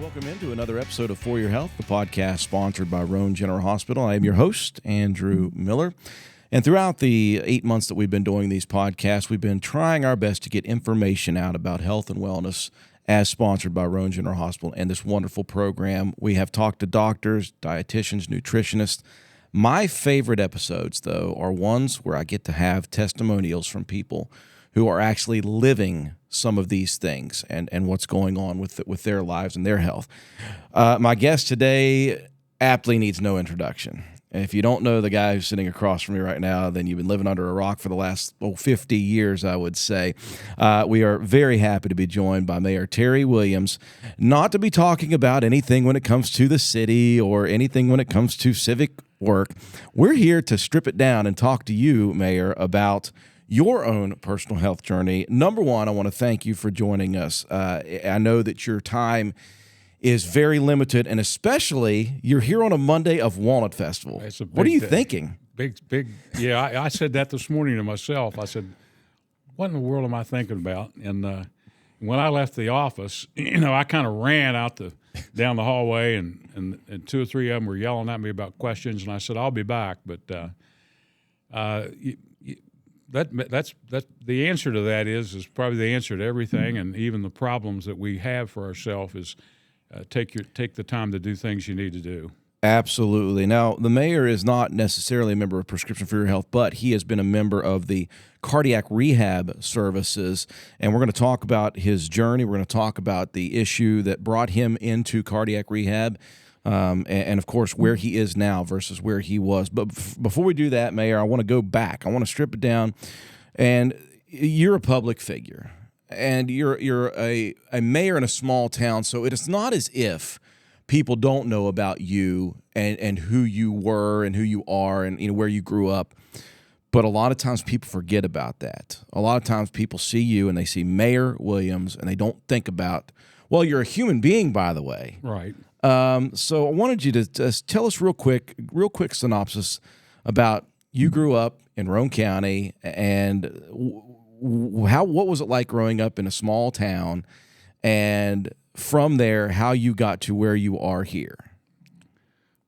Welcome into another episode of For Your Health, the podcast sponsored by Roane General Hospital. I am your host, Andrew Miller. And throughout the 8 months that we've been doing these podcasts, we've been trying our best to get information out about health and wellness as sponsored by Roane General Hospital and this wonderful program. We have talked to doctors, dietitians, nutritionists. My favorite episodes, though, are ones where I get to have testimonials from people who are actually living some of these things and what's going on with their lives and their health. My guest today aptly needs no introduction. If you don't know the guy who's sitting across from me right now, then you've been living under a rock for the last 50 years, I would say. We are very happy to be joined by Mayor Terry Williams, not to be talking about anything when it comes to the city or anything when it comes to civic work. We're here to strip it down and talk to you, Mayor, about your own personal health journey. Number one, I want to thank you for joining us. I know that your time is very limited, and especially you're here on a Monday of Walnut Festival. What are you thinking? Big. Yeah, I said that this morning to myself. I said, what in the world am I thinking about? And when I left the office, I kind of ran out down the hallway, and two or three of them were yelling at me about questions, and I said, I'll be back. But that's the answer to that is probably the answer to everything, and even the problems that we have for ourselves is take the time to do things you need to do. Absolutely. Now, the mayor is not necessarily a member of Prescription for Your Health, but he has been a member of the cardiac rehab services, and we're going to talk about his journey. We're going to talk about the issue that brought him into cardiac rehab, and of course, where he is now versus where he was. But before we do that, Mayor, I want to go back. I want to strip it down. And you're a public figure, and you're a mayor in a small town, so it is not as if people don't know about you and who you were and who you are and where you grew up. But a lot of times people forget about that. A lot of times people see you and they see Mayor Williams and they don't think about, well, you're a human being, by the way. Right. So I wanted you to just tell us real quick synopsis about you grew up in Roane County and what was it like growing up in a small town, and from there, how you got to where you are here.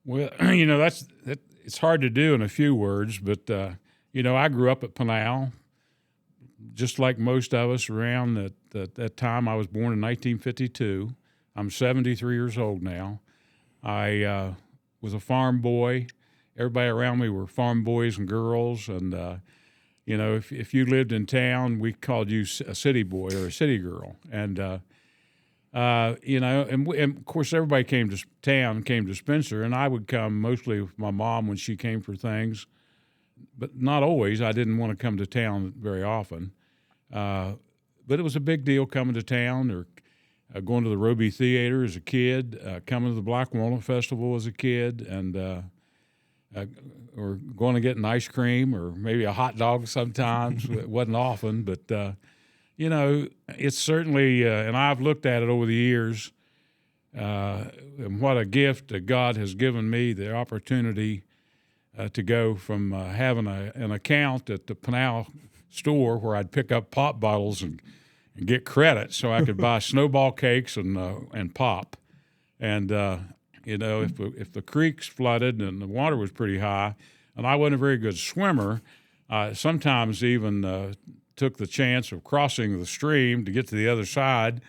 Well, it's hard to do in a few words, but I grew up at Pinal, just like most of us around that time. I was born in 1952. I'm 73 years old now. I was a farm boy. Everybody around me were farm boys and girls, and if you lived in town, we called you a city boy or a city girl, and and of course everybody came to Spencer, and I would come mostly with my mom when she came for things, but not always. I didn't want to come to town very often, but it was a big deal coming to town, or going to the Roby Theater as a kid, coming to the Black Walnut Festival as a kid, and or going to get an ice cream or maybe a hot dog sometimes. It wasn't often, but it's certainly, and I've looked at it over the years, and what a gift that God has given me, the opportunity to go from having an account at the Pinal store where I'd pick up pop bottles and get credit so I could buy snowball cakes and pop. And, if the creeks flooded and the water was pretty high, and I wasn't a very good swimmer, I sometimes even took the chance of crossing the stream to get to the other side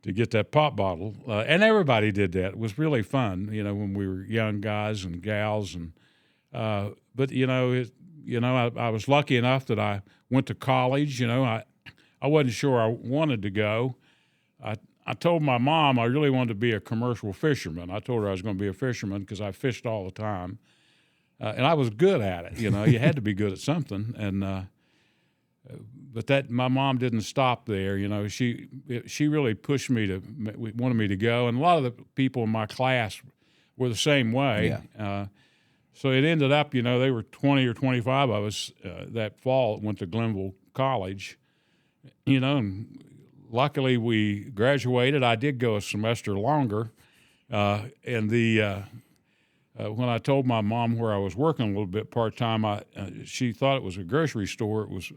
to get that pop bottle. And everybody did that. It was really fun, when we were young guys and gals. And but I was lucky enough that I went to college. I wasn't sure I wanted to go. I told my mom I really wanted to be a commercial fisherman. I told her I was going to be a fisherman because I fished all the time. And I was good at it. You had to be good at something. And but my mom didn't stop there. She really pushed me wanted me to go. And a lot of the people in my class were the same way. Yeah. So it ended up, they were 20 or 25 of us that fall went to Glenville College, and luckily we graduated. I did go a semester longer, and when I told my mom where I was working a little bit part-time, she thought it was a grocery store. It was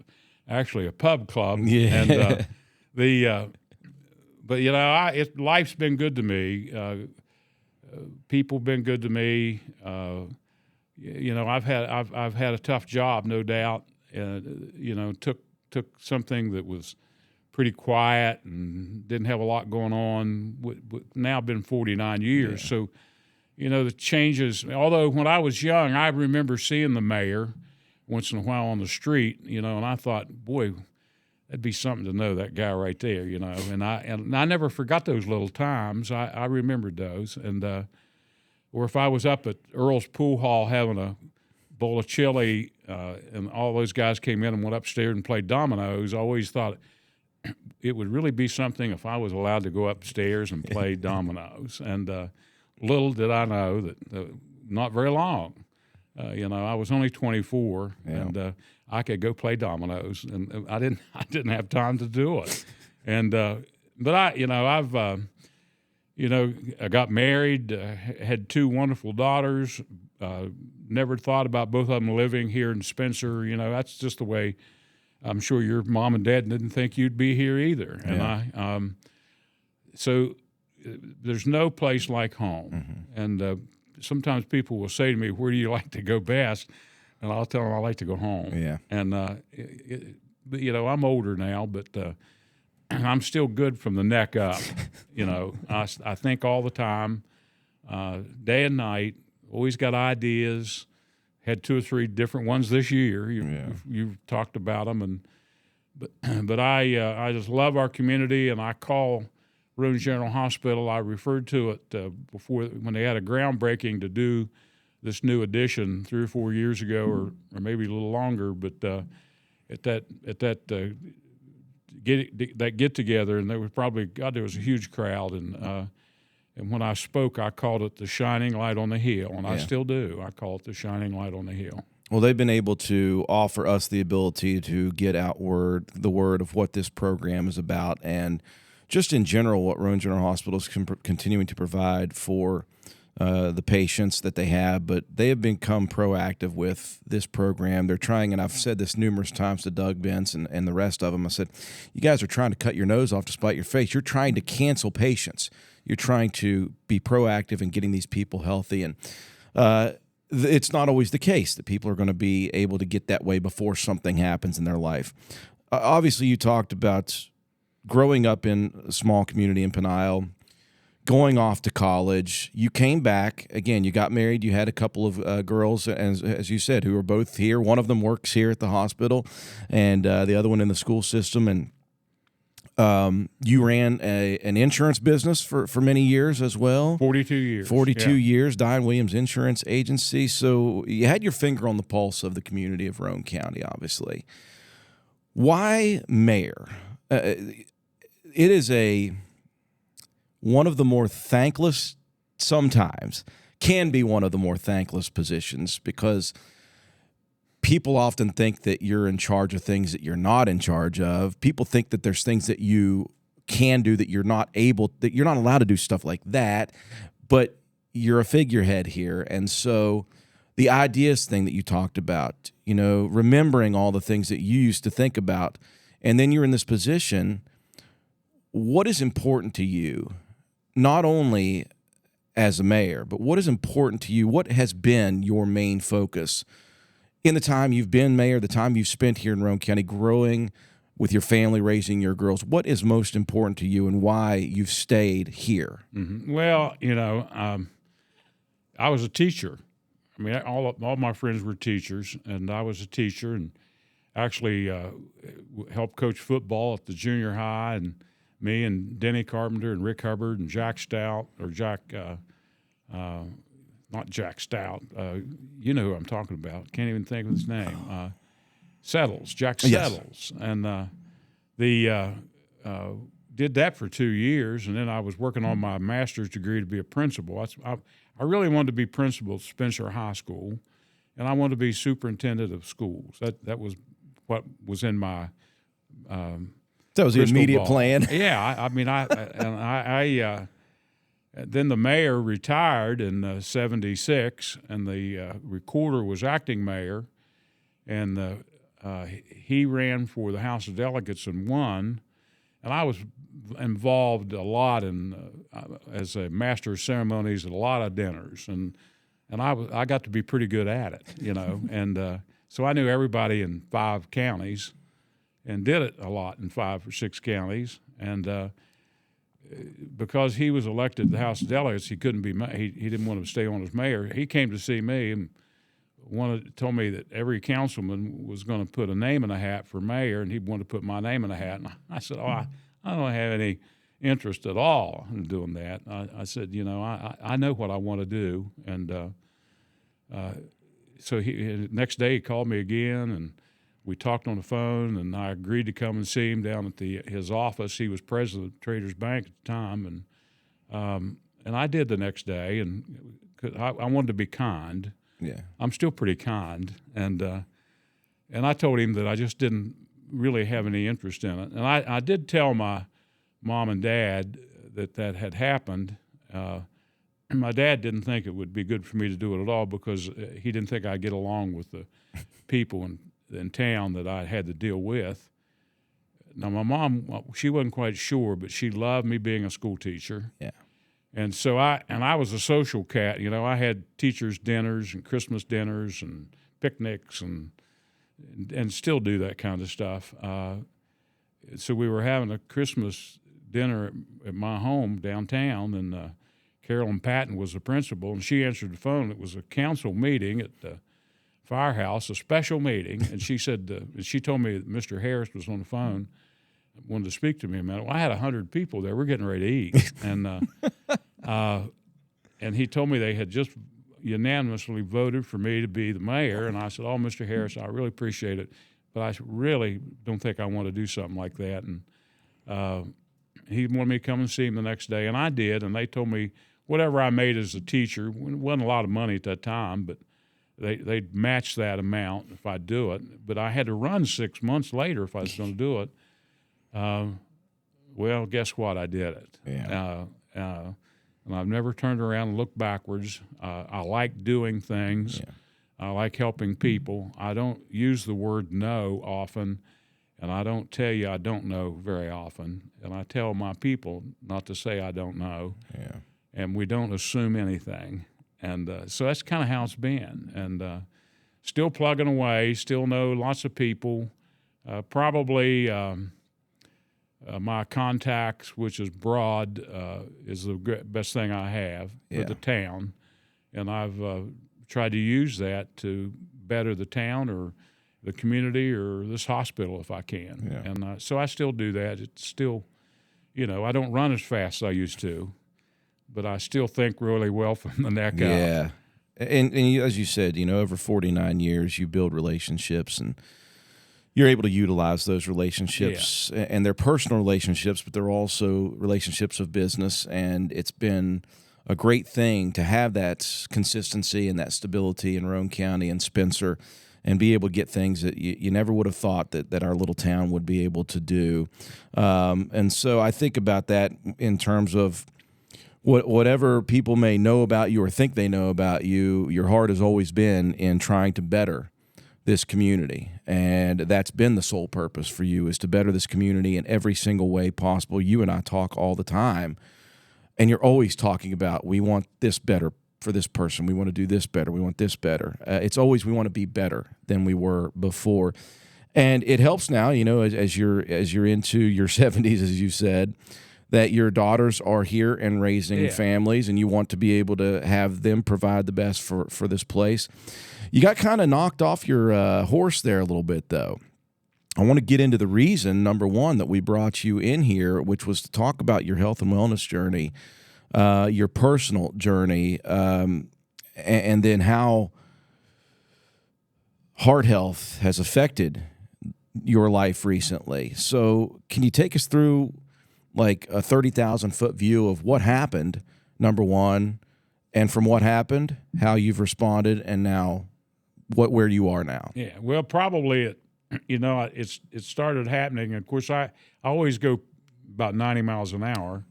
actually a pub club. Yeah. And but life's been good to me. People have been good to me. I've had a tough job, no doubt. Took something that was pretty quiet and didn't have a lot going on. Now been 49 years, so the changes. Although when I was young, I remember seeing the mayor once in a while on the street, and I thought, boy, that'd be something to know that guy right there, And I never forgot those little times. I remembered those, and or if I was up at Earl's Pool Hall having a bowl of chili, and all those guys came in and went upstairs and played dominoes, I always thought it would really be something if I was allowed to go upstairs and play dominoes. And little did I know that not very long. I was only 24, and I could go play dominoes, and I didn't have time to do it. And but I got married, had two wonderful daughters. Never thought about both of them living here in Spencer. That's just the way. I'm sure your mom and dad didn't think you'd be here either. And so there's no place like home. And sometimes people will say to me, "Where do you like to go best?" And I'll tell them I like to go home. Yeah. And I'm older now, but I'm still good from the neck up. I think all the time, day and night. Always got ideas. Had 2 or 3 different ones this year. You've talked about them, but I just love our community, and I call Roane General Hospital. I referred to it before when they had a groundbreaking to do this new addition 3 or 4 years ago, or maybe a little longer. But at that get together, and there was there was a huge crowd, and when I spoke, I called it the shining light on the hill, and I still do. I call it the shining light on the hill. Well, they've been able to offer us the ability to get out the word of what this program is about, and just in general what Roane General Hospital is continuing to provide for the patients that they have. But they have become proactive with this program. They're trying, and I've said this numerous times to Doug Bentz and the rest of them, I said, you guys are trying to cut your nose off to spite your face. You're trying to cancel patients. You're trying to be proactive in getting these people healthy. And it's not always the case that people are going to be able to get that way before something happens in their life. Obviously, you talked about growing up in a small community in Peniel, going off to college. You came back. Again, you got married. You had a couple of girls, as you said, who are both here. One of them works here at the hospital, and the other one in the school system. And you ran an insurance business for many years as well. 42 years. 42 years, Diane Williams Insurance Agency. So you had your finger on the pulse of the community of Roane County, obviously. Why mayor? It is one of the more thankless, sometimes, can be one of the more thankless positions, because people often think that you're in charge of things that you're not in charge of. People think that there's things that you can do that you're not allowed to do stuff like that, but you're a figurehead here. And so the ideas thing that you talked about, remembering all the things that you used to think about, and then you're in this position, what is important to you, not only as a mayor, but what is important to you? What has been your main focus in the time you've been mayor, the time you've spent here in Roane County, growing with your family, raising your girls? What is most important to you, and why you've stayed here? Mm-hmm. Well, I was a teacher. I mean, all my friends were teachers, and I was a teacher, and actually helped coach football at the junior high, and me and Denny Carpenter and Rick Hubbard and Jack Stout, or not Jack Stout. You know who I'm talking about. Can't even think of his name. Jack Settles. And did that for 2 years, and then I was working on my master's degree to be a principal. I really wanted to be principal at Spencer High School, and I wanted to be superintendent of schools. That was what was in my that was the immediate plan. Yeah, then the mayor retired in '76, and the recorder was acting mayor, and he ran for the House of Delegates and won. and I was involved a lot in as a master of ceremonies at a lot of dinners, and I got to be pretty good at it, and so I knew everybody in 5 counties, and did it a lot in 5 or 6 counties, and because he was elected to the House of Delegates, he couldn't be he didn't want to stay on as mayor. He came to see me and told me that every councilman was going to put a name in a hat for mayor, and he wanted to put my name in a hat. And I said, I don't have any interest at all in doing that. I said, I know what I want to do. And so the next day he called me again, and we talked on the phone, and I agreed to come and see him down at his office. He was president of Traders Bank at the time, and I did the next day, and 'cause I wanted to be kind. Yeah. I'm still pretty kind, and I told him that I just didn't really have any interest in it. And I did tell my mom and dad that had happened. My dad didn't think it would be good for me to do it at all because he didn't think I'd get along with the people in town that I had to deal with. Now, my mom, she wasn't quite sure, but she loved me being a school teacher. Yeah. And so I was a social cat. I had teachers' dinners and Christmas dinners and picnics and still do that kind of stuff. So we were having a Christmas dinner at my home downtown, and Carolyn Patton was the principal, and she answered the phone. It was a council meeting at the firehouse, a special meeting, and she said, she told me that Mr. Harris was on the phone, wanted to speak to me a minute. Well, I had 100 people there. We're getting ready to eat, and he told me they had just unanimously voted for me to be the mayor, and I said, "Oh, Mr. Harris, I really appreciate it, but I really don't think I want to do something like that." And he wanted me to come and see him the next day, and I did, and they told me whatever I made as a teacher, it wasn't a lot of money at that time, but they'd match that amount if I do it. But I had to run 6 months later if I was going to do it. Well, guess what? I did it. Yeah. And I've never turned around and looked backwards. I like doing things. Yeah. I like helping people. I don't use the word no often, and I don't tell you I don't know very often. And I tell my people not to say I don't know. Yeah. And we don't assume anything. And so that's kind of how it's been. And still plugging away, still know lots of people. Probably my contacts, which is broad, is the best thing I have for the town. And I've tried to use that to better the town or the community or this hospital if I can. Yeah. And so I still do that. It's still, I don't run as fast as I used to, but I still think really well from the neck out. Yeah. And as you said, over 49 years, you build relationships, and you're able to utilize those relationships, and they're personal relationships, but they're also relationships of business. And it's been a great thing to have that consistency and that stability in Roane County and Spencer, and be able to get things that you never would have thought that our little town would be able to do. And so I think about that in terms of whatever people may know about you or think they know about you, your heart has always been in trying to better this community. And that's been the sole purpose for you, is to better this community in every single way possible. You and I talk all the time, and you're always talking about, we want this better for this person. We want to do this better. We want this better. It's always, we want to be better than we were before. And it helps now, as you're into your 70s, as you said, that your daughters are here and raising families, and you want to be able to have them provide the best for this place. You got kind of knocked off your horse there a little bit, though. I want to get into the reason, number one, that we brought you in here, which was to talk about your health and wellness journey, your personal journey, and then how heart health has affected your life recently. So can you take us through like a 30,000-foot view of what happened, number one, and from what happened, how you've responded, and now where you are now? Yeah, well, probably it started happening. Of course, I always go about 90 miles an hour.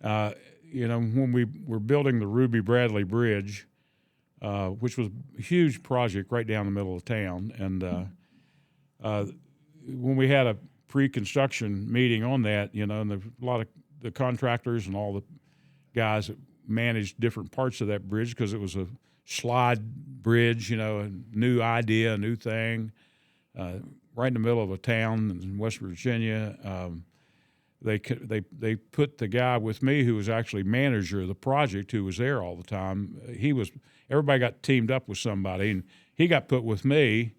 When we were building the Ruby Bradley Bridge, which was a huge project right down the middle of town, and when we had a pre-construction meeting on that, and there's a lot of the contractors and all the guys that managed different parts of that bridge because it was a slide bridge, a new idea, a new thing, right in the middle of a town in West Virginia. They put the guy with me who was actually manager of the project, who was there all the time. Everybody got teamed up with somebody, and he got put with me.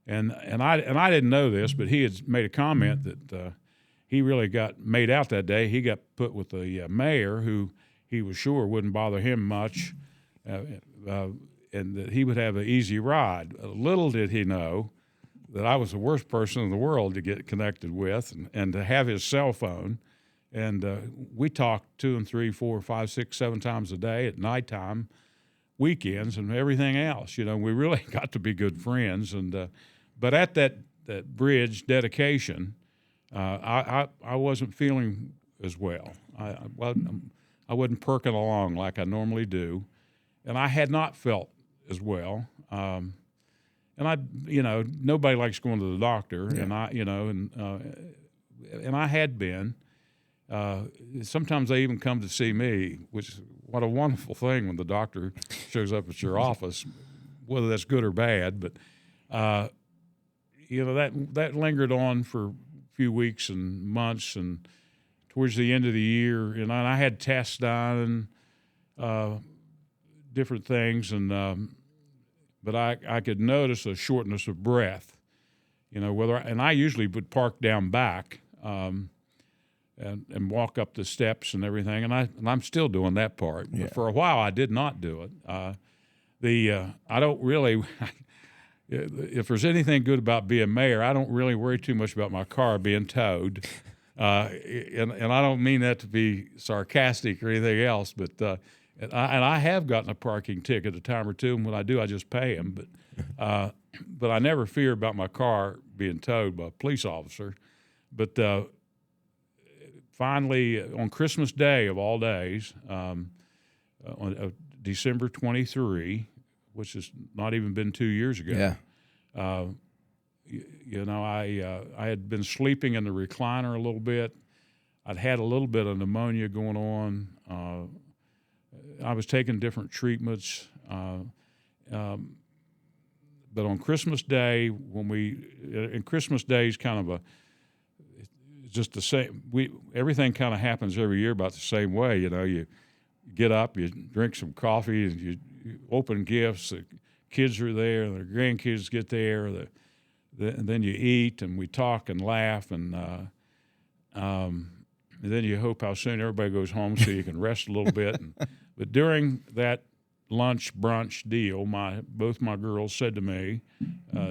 And I didn't know this, but he had made a comment that he really got made out that day. He got put with the mayor, who he was sure wouldn't bother him much, and that he would have an easy ride. Little did he know that I was the worst person in the world to get connected with, and to have his cell phone. And we talked 2 and 3, 4, 5, 6, 7 times a day at nighttime, weekends, and everything else. We really got to be good friends. And but at that bridge dedication, I wasn't feeling as well. I wasn't perking along like I normally do, and I had not felt as well. And nobody likes going to the doctor, yeah. And I had been. Sometimes they even come to see me, which what a wonderful thing when the doctor shows up at your office, whether that's good or bad. But that lingered on for a few weeks and months, and towards the end of the year, and I had tests done and different things, and but I could notice a shortness of breath. And I usually would park down back. And walk up the steps and everything, and I'm still doing that part. Yeah. But for a while, I did not do it. I don't really. If there's anything good about being mayor, I don't really worry too much about my car being towed, and I don't mean that to be sarcastic or anything else. But and I have gotten a parking ticket a time or two, and when I do, I just pay them. But I never fear about my car being towed by a police officer. But finally, on Christmas Day of all days, on December 23, which has not even been 2 years ago, yeah. I had been sleeping in the recliner a little bit. I'd had a little bit of pneumonia going on. I was taking different treatments. But on Christmas Day, and Christmas Day is kind of just the same. Everything kind of happens every year about the same way. You get up, you drink some coffee, and you open gifts. The kids are there, and the grandkids get there. And then you eat, and we talk and laugh, and then you hope how soon everybody goes home so you can rest a little bit. But during that lunch brunch deal, both my girls said to me,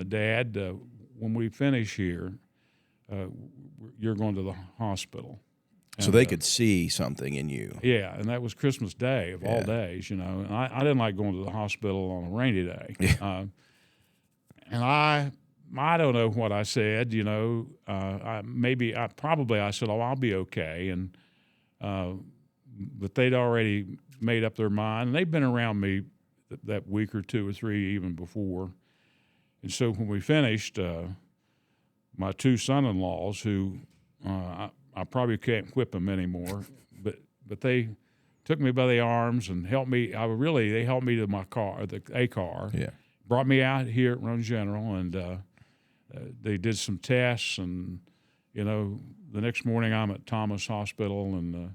"Dad, when we finish here, you're going to the hospital." So they could see something in you. Yeah, and that was Christmas Day of all days, And I didn't like going to the hospital on a rainy day. Yeah. And I don't know what I said. I said, "Oh, I'll be okay," and but they'd already made up their mind, and they've been around me that week or 2 or 3 even before. And so when we finished, my 2 son-in-laws, who I probably can't whip them anymore, but they took me by the arms and helped me. They helped me to my car, a car. Yeah. Brought me out here at Roane General, and they did some tests, and the next morning I'm at Thomas Hospital, and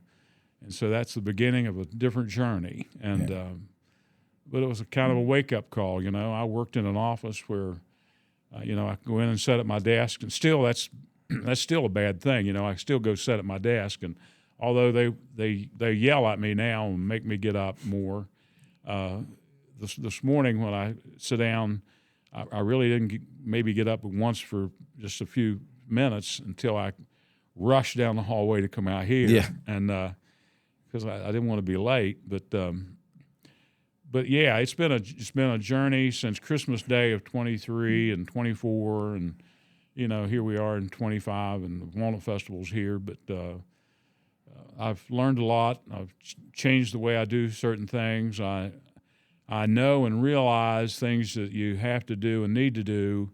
so that's the beginning of a different journey. And but it was a kind of a wake-up call. I worked in an office where I could go in and sit at my desk, and still that's still a bad thing. I still go sit at my desk, and although they yell at me now and make me get up more, this morning when I sit down, I really didn't maybe get up once for just a few minutes until I rushed down the hallway to come out here. Yeah. And because I didn't want to be late, but yeah, it's been a journey since Christmas Day of 23 and 24, and here we are in 25, and the Walnut Festival's here. But I've learned a lot. I've changed the way I do certain things. I know and realize things that you have to do and need to do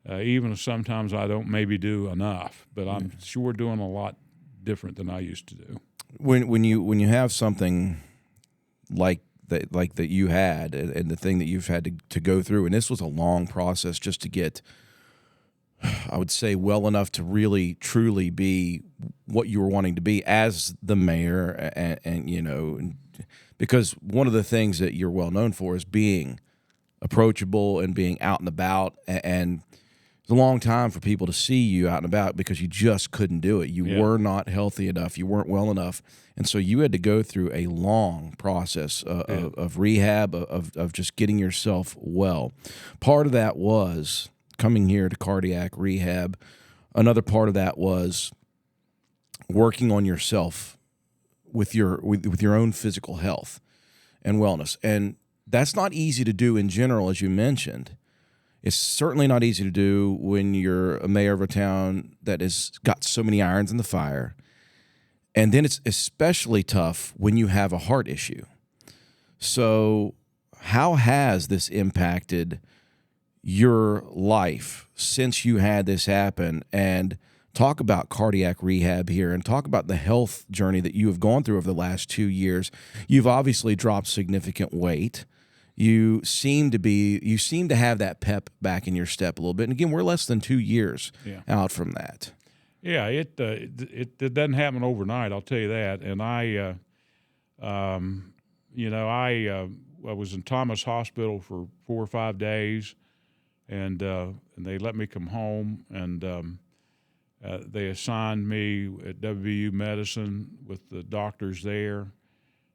even if sometimes I don't maybe do enough, but I'm sure doing a lot different than I used to do. When you have something like that you had, and the thing that you've had to go through, and this was a long process just to get, I would say, well enough to really truly be what you were wanting to be as the mayor, and because one of the things that you're well known for is being approachable and being out and about, and it's a long time for people to see you out and about because you just couldn't do it. You were not healthy enough. You weren't well enough. And so you had to go through a long process of rehab, of just getting yourself well. Part of that was coming here to cardiac rehab. Another part of that was working on yourself with your own physical health and wellness. And that's not easy to do in general, as you mentioned. It's certainly not easy to do when you're a mayor of a town that has got so many irons in the fire. And then it's especially tough when you have a heart issue. So how has this impacted your life since you had this happen? And talk about cardiac rehab here, and talk about the health journey that you have gone through over the last 2 years. You've obviously dropped significant weight. You seem to have that pep back in your step a little bit. And again, we're less than 2 years out from that. Yeah, it doesn't happen overnight, I'll tell you that. And I was in Thomas Hospital for 4 or 5 days, and they let me come home, and they assigned me at WVU Medicine with the doctors there,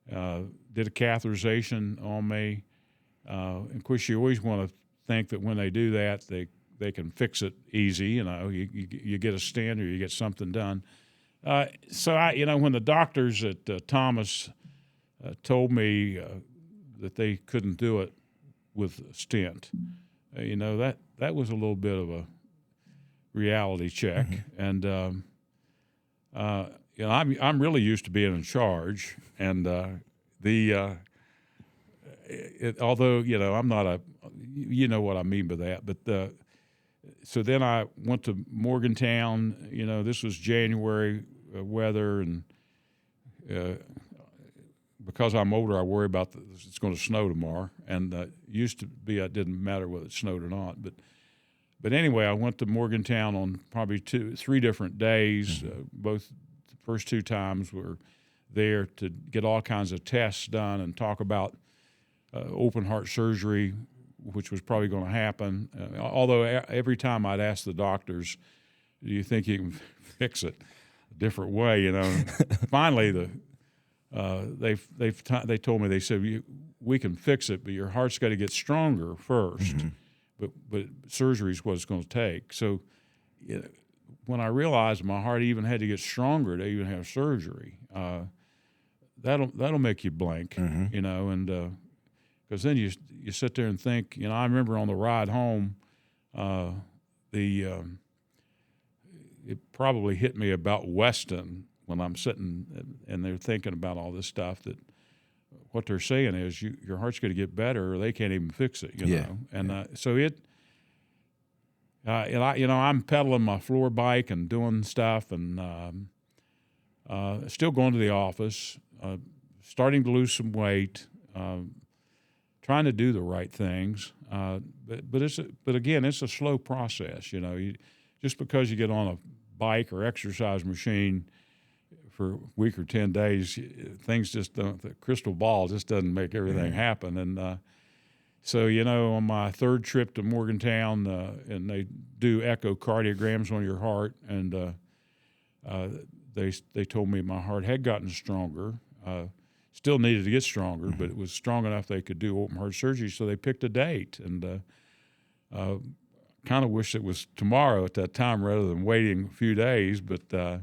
did a catheterization on me. Of course, you always want to think that when they do that, they can fix it easy. You get a stent or you get something done. So when the doctors at Thomas told me that they couldn't do it with a stent, that was a little bit of a reality check. Mm-hmm. And I'm really used to being in charge, and although I'm not what I mean by that, but so then I went to Morgantown. This was January weather, and because I'm older, I worry about it's going to snow tomorrow. And used to be it didn't matter whether it snowed or not. But anyway, I went to Morgantown on probably 3 different days. Both the first 2 times were there to get all kinds of tests done and talk about open heart surgery, which was probably going to happen. Although every time I'd ask the doctors, "Do you think you can fix it a different way?" Finally, they told me, they said, "We can fix it, but your heart's got to get stronger first." Mm-hmm. But surgery is what it's going to take. So when I realized my heart even had to get stronger to even have surgery, that'll make you blink, and. Because then you sit there and think, I remember on the ride home, it probably hit me about Weston when I'm sitting and they're thinking about all this stuff, that what they're saying is your heart's going to get better or they can't even fix it, know. And so I'm pedaling my floor bike and doing stuff, and still going to the office, starting to lose some weight, trying to do the right things, but again, it's a slow process. Just because you get on a bike or exercise machine for a week or 10 days, things just don't. The crystal ball just doesn't make everything happen. And so on my 3rd trip to Morgantown, and they do echocardiograms on your heart, and they told me my heart had gotten stronger. Still needed to get stronger, but it was strong enough they could do open heart surgery. So they picked a date, and kind of wish it was tomorrow at that time rather than waiting a few days. But the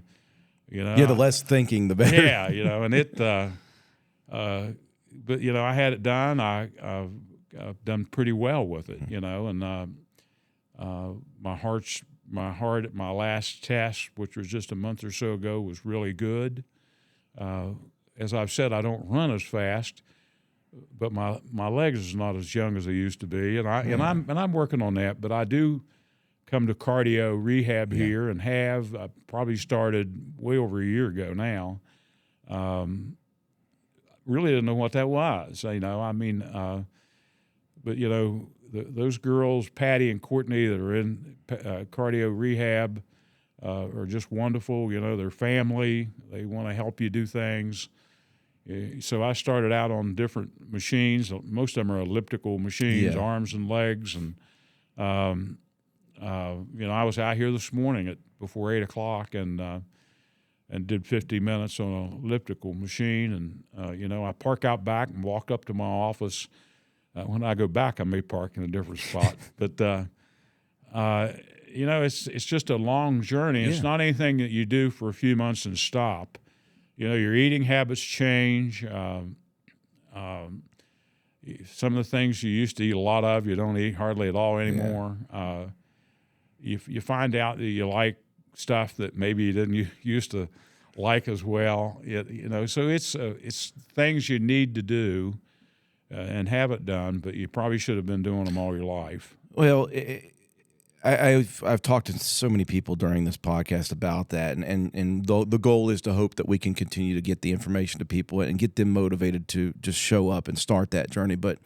less thinking, the better. Yeah, and it. But I had it done. I've done pretty well with it, and my heart at my last test, which was just a month or so ago, was really good. As I've said, I don't run as fast, but my legs is not as young as they used to be, and I'm working on that. But I do come to cardio rehab here, and have probably started way over a year ago now. Really didn't know what that was, but those girls, Patty and Courtney, that are in cardio rehab, are just wonderful. They're family. They want to help you do things. So I started out on different machines. Most of them are elliptical machines, arms and legs. And, I was out here this morning before 8 o'clock and did 50 minutes on an elliptical machine. And, I park out back and walk up to my office. When I go back, I may park in a different spot. But, it's just a long journey. It's not anything that you do for a few months and stop. Your eating habits change. Some of the things you used to eat a lot of, you don't eat hardly at all anymore. You find out that you like stuff that maybe you didn't used to like as well. So it's things you need to do and have it done, but you probably should have been doing them all your life. Well, I've talked to so many people during this podcast about that, and the goal is to hope that we can continue to get the information to people and get them motivated to just show up and start that journey. But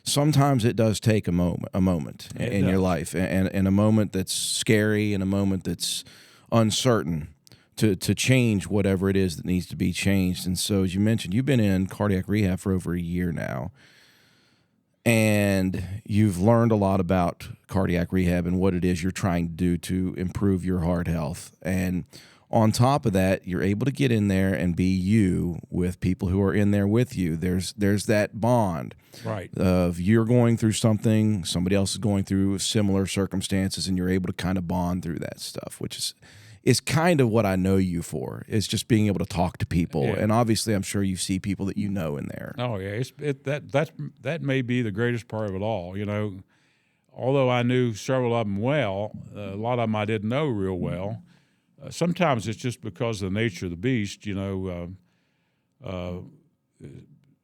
sometimes it does take a moment in your life, and a moment that's scary, and a moment that's uncertain to change whatever it is that needs to be changed. And so, as you mentioned, you've been in cardiac rehab for over a year now. And you've learned a lot about cardiac rehab and what it is you're trying to do to improve your heart health. And on top of that, you're able to get in there and be you with people who are in there with you. There's that bond, right, of you're going through something, somebody else is going through similar circumstances, and you're able to kind of bond through that stuff, which is kind of what I know you for, is just being able to talk to people. Yeah. And obviously, I'm sure you see people that you know in there. Oh yeah, that may be the greatest part of it all. Although I knew several of them well, a lot of them I didn't know real well. Sometimes it's just because of the nature of the beast.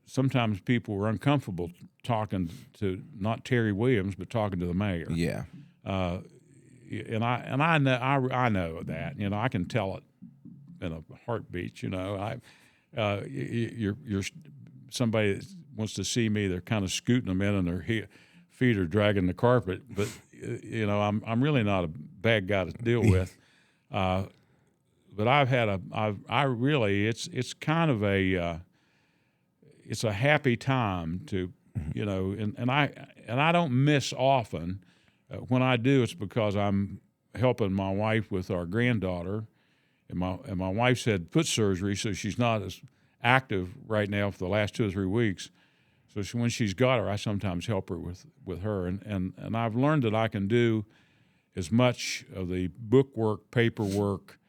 Sometimes people were uncomfortable talking to not Terry Williams, but talking to the mayor. Yeah. And I know that. I can tell it in a heartbeat. You're somebody that wants to see me. They're kind of scooting them in, and their feet are dragging the carpet. But I'm really not a bad guy to deal with. But it's kind of it's a happy time to, and I don't miss often. When I do, it's because I'm helping my wife with our granddaughter, and my wife's had foot surgery, so she's not as active right now for the last 2 or 3 weeks. So when she's got her, I sometimes help her with her, and I've learned that I can do as much of the bookwork, paperwork,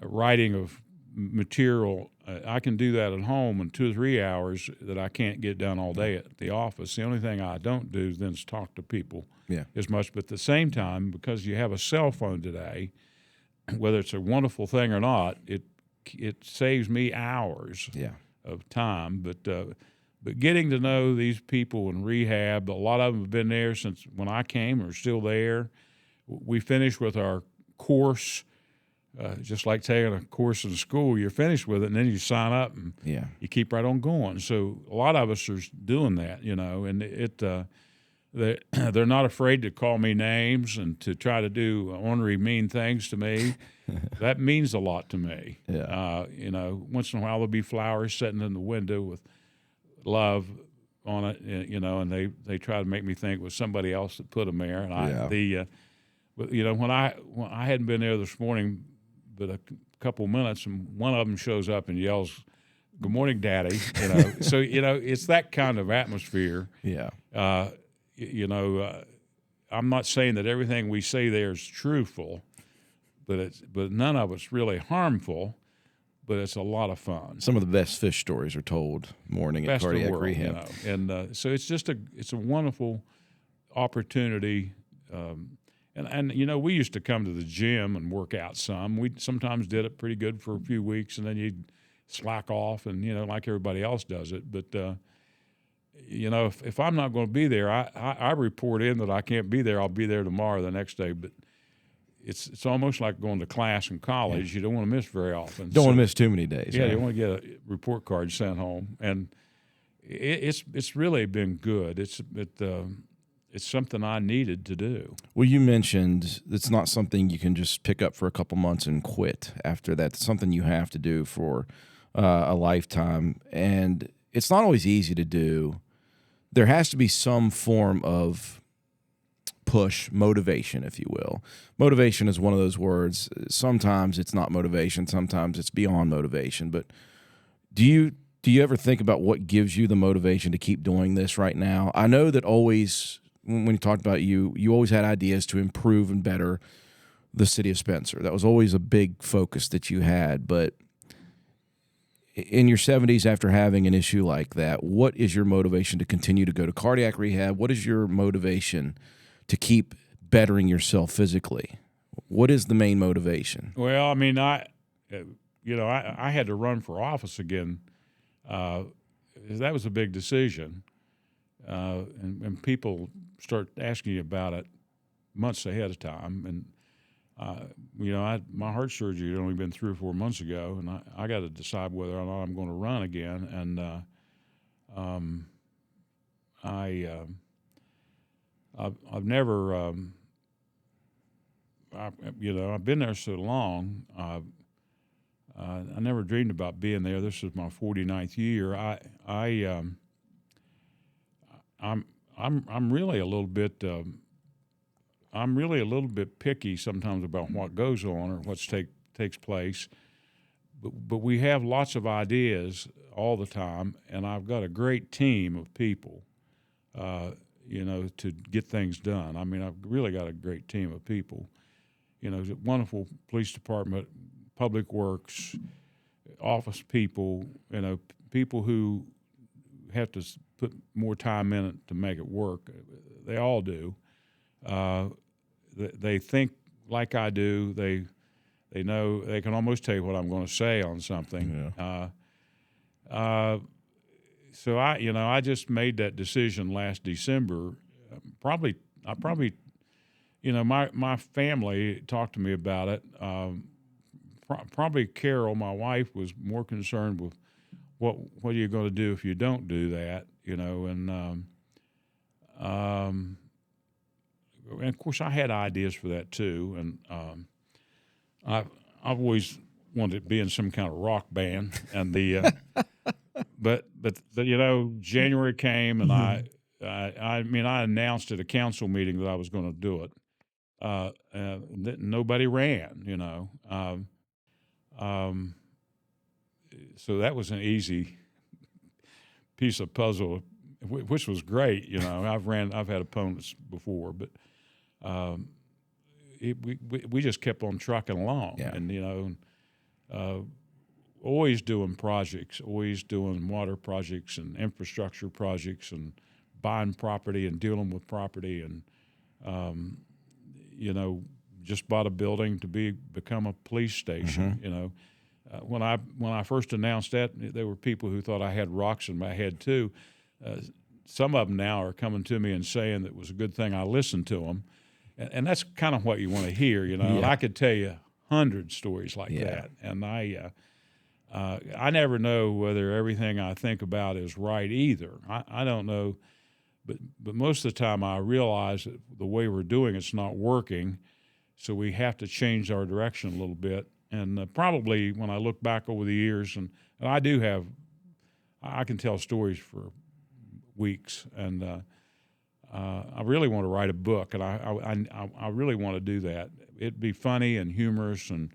writing of material. I can do that at home in 2 or 3 hours that I can't get done all day at the office. The only thing I don't do then is talk to people as much. But at the same time, because you have a cell phone today, whether it's a wonderful thing or not, it saves me hours of time. But getting to know these people in rehab, a lot of them have been there since when I came, or still there. We finished with our course. Just like taking a course in school, you're finished with it, and then you sign up and you keep right on going. So a lot of us are doing that, and they're not afraid to call me names and to try to do ornery, mean things to me. That means a lot to me. Yeah. Once in a while there'll be flowers sitting in the window with love on it, and they try to make me think it was somebody else that put them there. And but when I hadn't been there this morning but a couple minutes, and one of them shows up and yells, "Good morning, Daddy." So it's that kind of atmosphere. Yeah. I'm not saying that everything we say there is truthful, but none of it's really harmful. But it's a lot of fun. Some of the best fish stories are told morning at cardiac rehab. And so it's a wonderful opportunity. And we used to come to the gym and work out some. We sometimes did it pretty good for a few weeks, and then you'd slack off and, like everybody else does it. But, if I'm not going to be there, I report in that I can't be there. I'll be there tomorrow, the next day. But it's almost like going to class in college. You don't want to miss very often. Don't want to miss too many days. Yeah, right? you want to get a report card sent home, and it's really been good. It's something I needed to do. Well, you mentioned it's not something you can just pick up for a couple months and quit after that. It's something you have to do for a lifetime, and it's not always easy to do. There has to be some form of push, motivation, if you will. Motivation is one of those words. Sometimes it's not motivation, sometimes it's beyond motivation. But do you ever think about what gives you the motivation to keep doing this right now? I know that always, when you talked about you always had ideas to improve and better the city of Spencer. That was always a big focus that you had. But in your 70s, after having an issue like that, what is your motivation to continue to go to cardiac rehab? What is your motivation to keep bettering yourself physically? What is the main motivation? Well, I mean, I had to run for office again. That was a big decision, and people start asking you about it months ahead of time. And my heart surgery had only been 3 or 4 months ago, and I got to decide whether or not I'm going to run again. And I've never, I've been there so long. I never dreamed about being there. This is my 49th year. I'm really a little bit. I'm really a little bit picky sometimes about what goes on or what takes place. But we have lots of ideas all the time, and I've got a great team of people. To get things done. I mean, I've really got a great team of people. A wonderful police department, public works, office people, people who have to put more time in it to make it work. They all do. They think like I do. They know, they can almost tell you what I'm going to say on something. Yeah. So I just made that decision last December. My family talked to me about it. Probably Carol, my wife, was more concerned with what are you going to do if you don't do that, and of course I had ideas for that too, and I've always wanted to be in some kind of rock band, and the but January came, and I announced at a council meeting that I was going to do it. Nobody ran, so that was an easy piece of puzzle, which was great. I've had opponents before, but we just kept on trucking along, Yeah. and always doing projects, always doing water projects and infrastructure projects and buying property and dealing with property, and just bought a building to become a police station. Mm-hmm. When I first announced that, there were people who thought I had rocks in my head too. Some of them now are coming to me and saying that it was a good thing I listened to them, and that's kind of what you want to hear. Yeah. And I could tell you 100 stories like that, and I never know whether everything I think about is right either. I don't know, but most of the time I realize that the way we're doing it's not working, so we have to change our direction a little bit. And probably when I look back over the years, and I can tell stories for weeks, and I really want to write a book, and I really want to do that. It'd be funny and humorous, and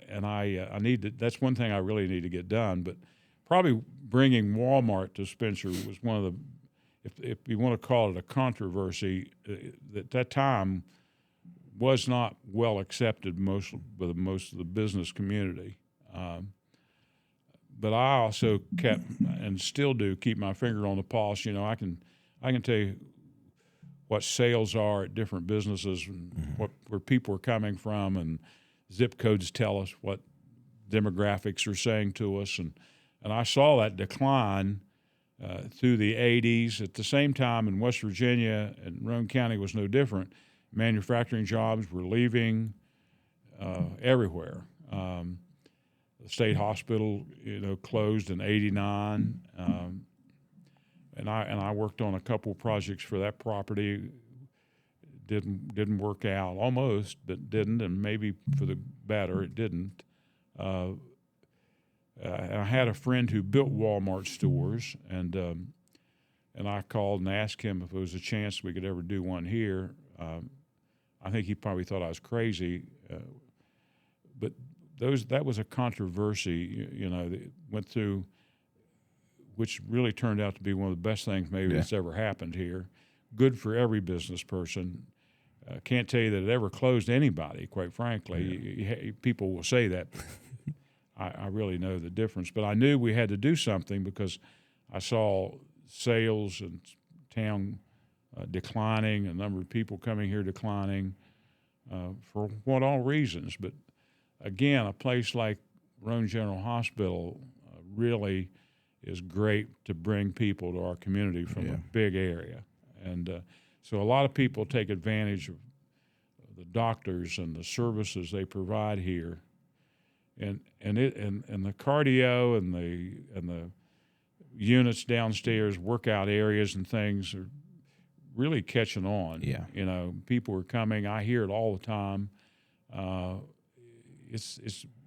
and I need to. That's one thing I really need to get done. But probably bringing Walmart to Spencer was one of the, if you want to call it a controversy, at that time was not well accepted by most of the business community. But I also kept and still do keep my finger on the pulse. I can tell you what sales are at different businesses, and where people are coming from, and zip codes tell us what demographics are saying to us, and I saw that decline through the 80s. At the same time, in West Virginia, and Roane County was no different, manufacturing jobs were leaving everywhere. The state hospital, closed in '89, and I worked on a couple projects for that property. Didn't work out, almost, but didn't, and maybe for the better, it didn't. And I had a friend who built Walmart stores, and I called and asked him if there was a chance we could ever do one here. I think he probably thought I was crazy, but that was a controversy, that went through, which really turned out to be one of the best things maybe that's ever happened here. Good for every business person. Can't tell you that it ever closed anybody, quite frankly. People will say that. I really know the difference. But I knew we had to do something because I saw sales in town declining, a number of people coming here declining for what all reasons. But again, a place like Roane General Hospital really is great to bring people to our community from a big area. And so a lot of people take advantage of the doctors and the services they provide here. And the cardio and the units downstairs, workout areas and things are really catching on. Yeah. People are coming. I hear it all the time.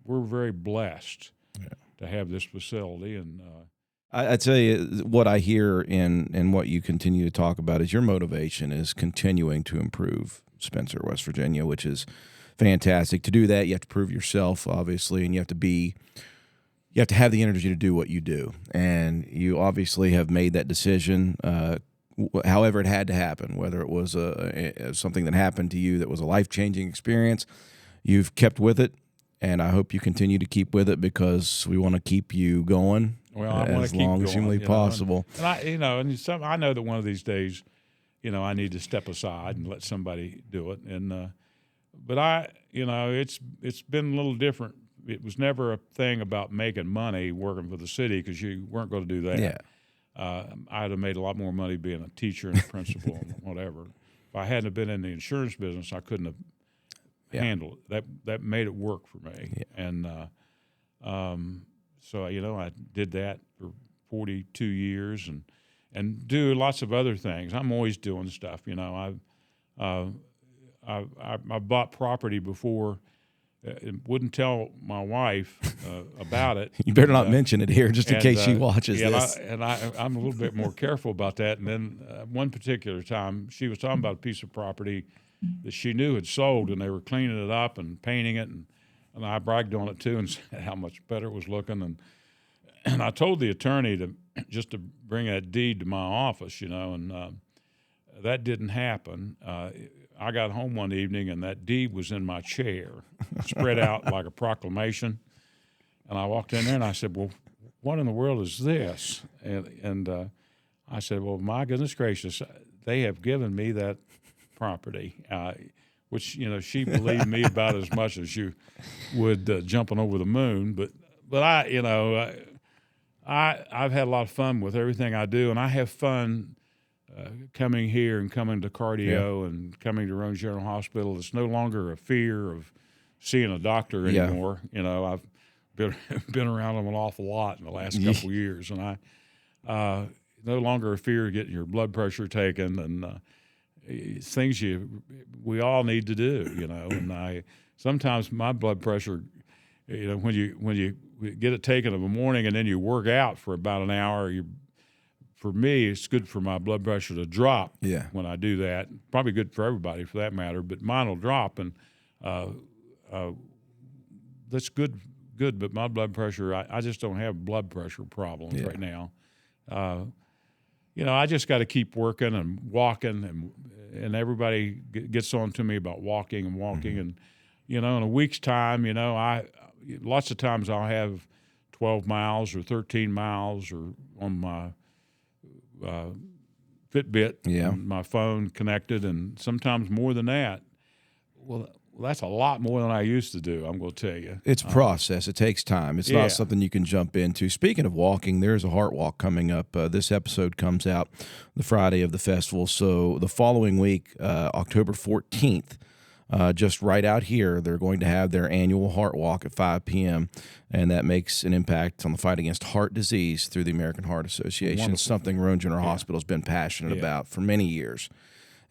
We're very blessed to have this facility. And I tell you what I hear and what you continue to talk about is your motivation is continuing to improve Spencer, West Virginia, which is fantastic. To do that, you have to prove yourself, obviously, and you have to have the energy to do what you do. And you obviously have made that decision, however it had to happen, whether it was something that happened to you that was a life-changing experience. You've kept with it, and I hope you continue to keep with it because we want to keep you going as long as humanly possible. And I know that one of these days, I need to step aside and let somebody do it. And but it's been a little different. It was never a thing about making money working for the city because you weren't going to do that. Yeah. I'd have made a lot more money being a teacher and a principal and whatever. If I hadn't been in the insurance business, I couldn't have handled it. That made it work for me. Yeah. And so I did that for 42 years and do lots of other things. I'm always doing stuff. I bought property before. Wouldn't tell my wife about it. You better not mention it here, just in case she watches this. I'm a little bit more careful about that. And then one particular time, she was talking about a piece of property that she knew had sold, and they were cleaning it up and painting it, and I bragged on it too and said how much better it was looking. And I told the attorney to bring that deed to my office, and that didn't happen. I got home one evening, and that deed was in my chair, spread out like a proclamation. And I walked in there, and I said, well, what in the world is this? And I said, well, my goodness gracious, they have given me that property, which, she believed me about as much as you would jumping over the moon. But I've had a lot of fun with everything I do, and I have fun coming here and coming to cardio and coming to Roane General Hospital. It's no longer a fear of seeing a doctor anymore. I've been around them an awful lot in the last couple of years, and I no longer a fear of getting your blood pressure taken and things we all need to do. And sometimes my blood pressure, when you get it taken in the morning and then you work out for about an hour, for me, it's good for my blood pressure to drop when I do that. Probably good for everybody for that matter, but mine will drop, and that's good. But my blood pressure, I just don't have blood pressure problems right now. I just got to keep working and walking, and everybody gets on to me about walking, and in a week's time, lots of times I'll have 12 miles or 13 miles or on my Fitbit, and my phone connected, and sometimes more than that. Well, that's a lot more than I used to do, I'm going to tell you. It's a process. It takes time. It's Yeah. not something you can jump into. Speaking of walking, there's a heart walk coming up. This episode comes out the Friday of the festival. So the following week, October 14th, just right out here, they're going to have their annual heart walk at 5 p.m., and that makes an impact on the fight against heart disease through the American Heart Association. Wonderful. Something Roane General Hospital has been passionate about for many years.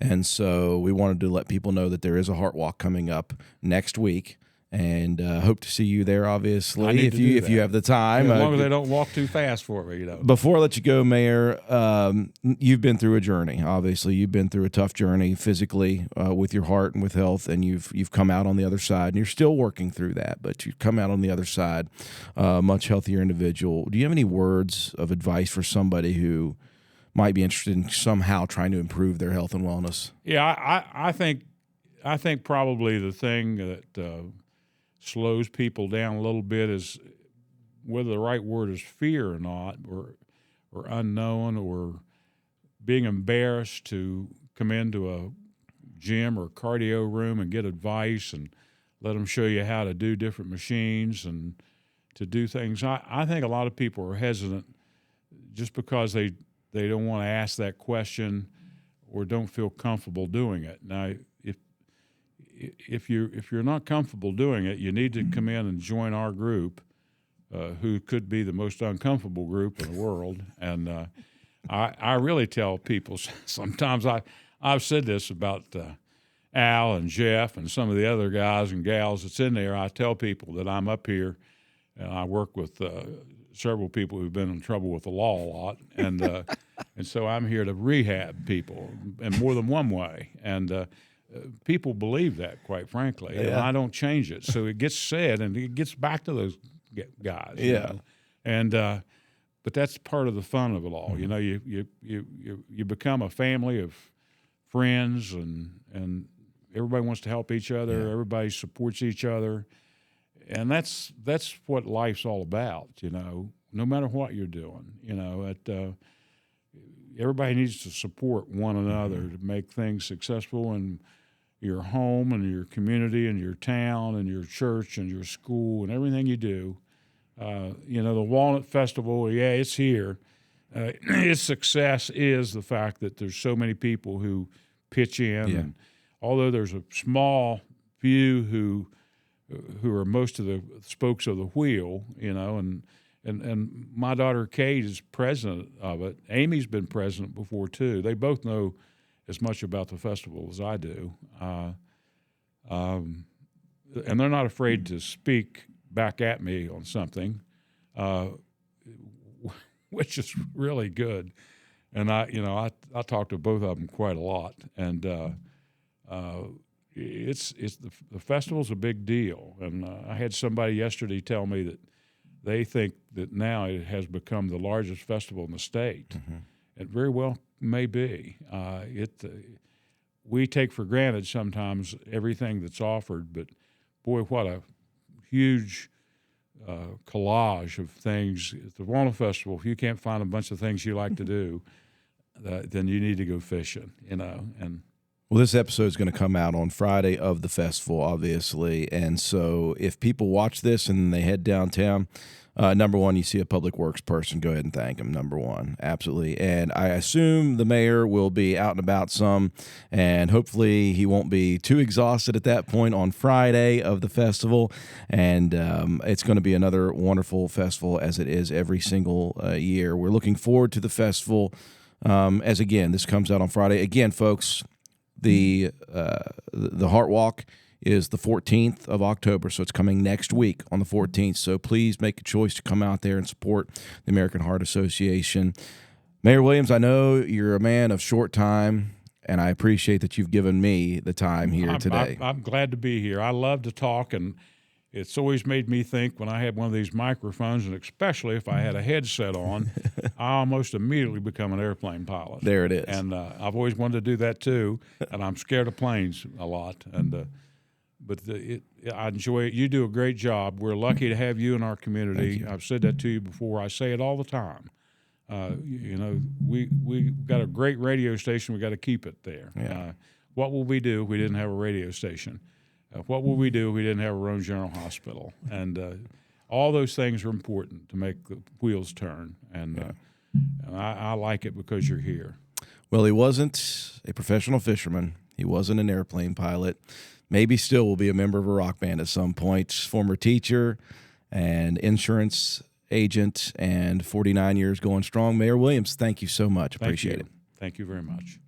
And so we wanted to let people know that there is a heart walk coming up next week, and hope to see you there, obviously, if you have the time. As long as they don't walk too fast for me, Before I let you go, Mayor, you've been through a journey. Obviously, you've been through a tough journey physically with your heart and with health, and you've come out on the other side, and you're still working through that, but you've come out on the other side, much healthier individual. Do you have any words of advice for somebody who might be interested in somehow trying to improve their health and wellness? Yeah, I think probably the thing that slows people down a little bit is whether the right word is fear or not, or unknown, or being embarrassed to come into a gym or cardio room and get advice and let them show you how to do different machines and to do things. I think a lot of people are hesitant just because they don't want to ask that question or don't feel comfortable doing it. Now, if you're not comfortable doing it, you need to come in and join our group, who could be the most uncomfortable group in the world. And I really tell people sometimes, I've said this about Al and Jeff and some of the other guys and gals that's in there. I tell people that I'm up here and I work with several people who've been in trouble with the law a lot, and so I'm here to rehab people in more than one way. And people believe that, quite frankly, and I don't change it. So it gets said, and it gets back to those guys. You know? And but that's part of the fun of it all. You know, you become a family of friends, and everybody wants to help each other. Yeah. Everybody supports each other. And that's what life's all about, you know, no matter what you're doing. You know, everybody needs to support one another to make things successful in your home and your community and your town and your church and your school and everything you do. You know, the Walnut Festival, it's here. Its success is the fact that there's so many people who pitch in. Yeah. And although there's a small few who are most of the spokes of the wheel, you know, and my daughter Kate is president of it. Amy's been president before too. They both know as much about the festival as I do, and they're not afraid to speak back at me on something, which is really good. And I talk to both of them quite a lot, and the festival's a big deal. And I had somebody yesterday tell me that they think that now it has become the largest festival in the state. Mm-hmm. It very well may be. We take for granted sometimes everything that's offered, but boy, what a huge collage of things. At the Walnut Festival, if you can't find a bunch of things you like to do, then you need to go fishing, you know. And well, this episode is going to come out on Friday of the festival, obviously. And so if people watch this and they head downtown, number one, you see a public works person, go ahead and thank him, number one. Absolutely. And I assume the mayor will be out and about some, and hopefully he won't be too exhausted at that point on Friday of the festival. And it's going to be another wonderful festival, as it is every single year. We're looking forward to the festival. As again, this comes out on Friday. Again, folks, the Heart Walk is the 14th of October, so it's coming next week on the 14th. So please make a choice to come out there and support the American Heart Association. Mayor Williams, I know you're a man of short time, and I appreciate that you've given me the time here today. I'm glad to be here. I love to talk, and it's always made me think when I had one of these microphones, and especially if I had a headset on, I almost immediately become an airplane pilot. There it is. And I've always wanted to do that too, and I'm scared of planes a lot. But I enjoy it. You do a great job. We're lucky to have you in our community. I've said that to you before. I say it all the time. You know, we got a great radio station. We got to keep it there. Yeah. What will we do if we didn't have a radio station? What would we do if we didn't have a Roane General Hospital? And all those things are important to make the wheels turn. And I like it because you're here. Well, he wasn't a professional fisherman. He wasn't an airplane pilot. Maybe still will be a member of a rock band at some point. Former teacher and insurance agent, and 49 years going strong. Mayor Williams, thank you so much. Appreciate it. Thank you very much.